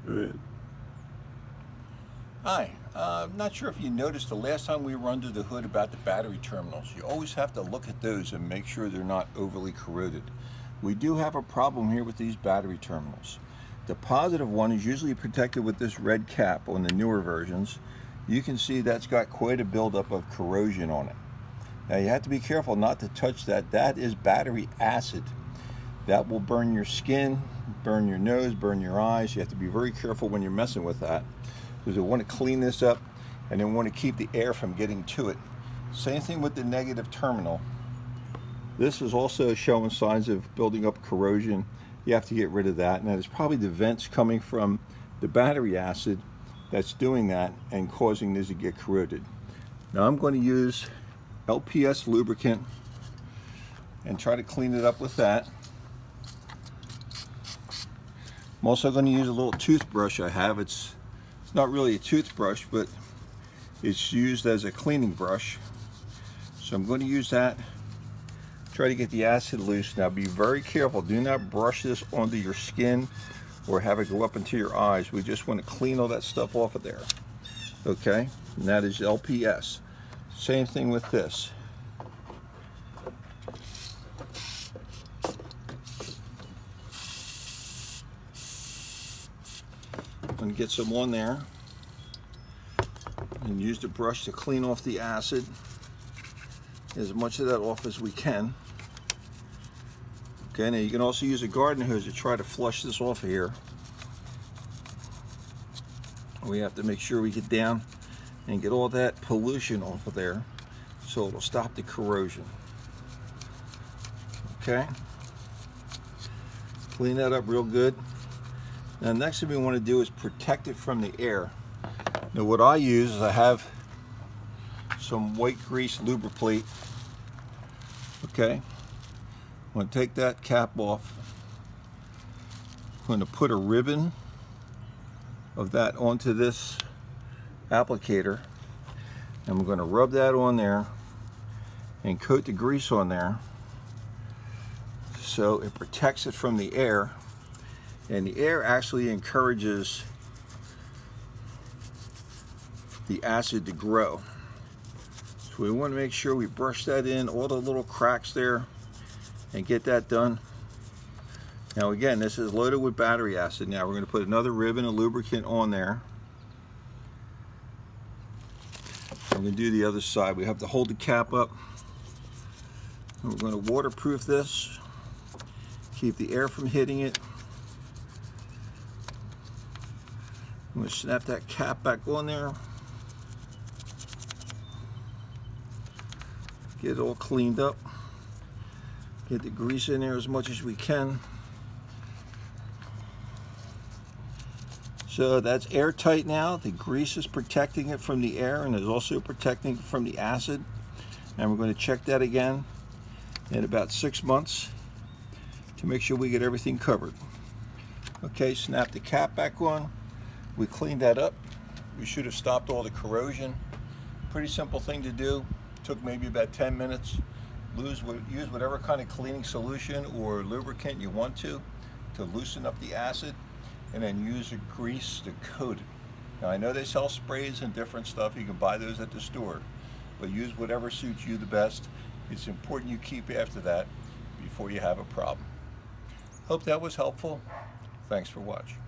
Good. Hi, I'm not sure if you noticed the last time we were under the hood about the battery terminals. You always have to look at those and make sure they're not overly corroded. We do have a problem here with these battery terminals. The positive one is usually protected with this red cap on the newer versions. You can see that's got quite a buildup of corrosion on it. Now you have to be careful not to touch that. That is battery acid. That will burn your skin, burn your nose, burn your eyes. You have to be very careful when you're messing with that, because we want to clean this up and then want to keep the air from getting to it. Same thing with the negative terminal. This is also showing signs of building up corrosion. You have to get rid of that, and that is probably the vents coming from the battery acid that's doing that and causing this to get corroded. Now I'm going to use LPS lubricant and try to clean it up with that. I'm also going to use a little toothbrush I have. It's not really a toothbrush, but it's used as a cleaning brush. So I'm going to use that, try to get the acid loose. Now be very careful. Do not brush this onto your skin or have it go up into your eyes. We just want to clean all that stuff off of there. Okay, and that is LPS. Same thing with this. I'm going to get some on there and use the brush to clean off the acid, as much of that off as we can. Okay, now you can also use a garden hose to try to flush this off of here. We have to make sure we get down and get all that pollution off of there so it'll stop the corrosion. Okay, clean that up real good. Now next thing we want to do is protect it from the air. Now what I use is I have some white grease lubriplate. Okay, I'm going to take that cap off. I'm going to put a ribbon of that onto this applicator, and I'm going to rub that on there and coat the grease on there so it protects it from the air. And the air actually encourages the acid to grow. So we want to make sure we brush that in, all the little cracks there, and get that done. Now again, this is loaded with battery acid. Now we're going to put another ribbon of lubricant on there. I'm going to do the other side. We have to hold the cap up. And we're going to waterproof this, keep the air from hitting it. I'm going to snap that cap back on there. Get it all cleaned up. Get the grease in there as much as we can. So that's airtight now. The grease is protecting it from the air and is also protecting it from the acid. And we're going to check that again in about 6 months to make sure we get everything covered. Okay, snap the cap back on. We cleaned that up. We should have stopped all the corrosion. Pretty simple thing to do. Took maybe about 10 minutes. Use whatever kind of cleaning solution or lubricant you want to loosen up the acid, and then use a grease to coat it. Now I know they sell sprays and different stuff. You can buy those at the store, but use whatever suits you the best. It's important you keep after that before you have a problem. Hope that was helpful. Thanks for watching.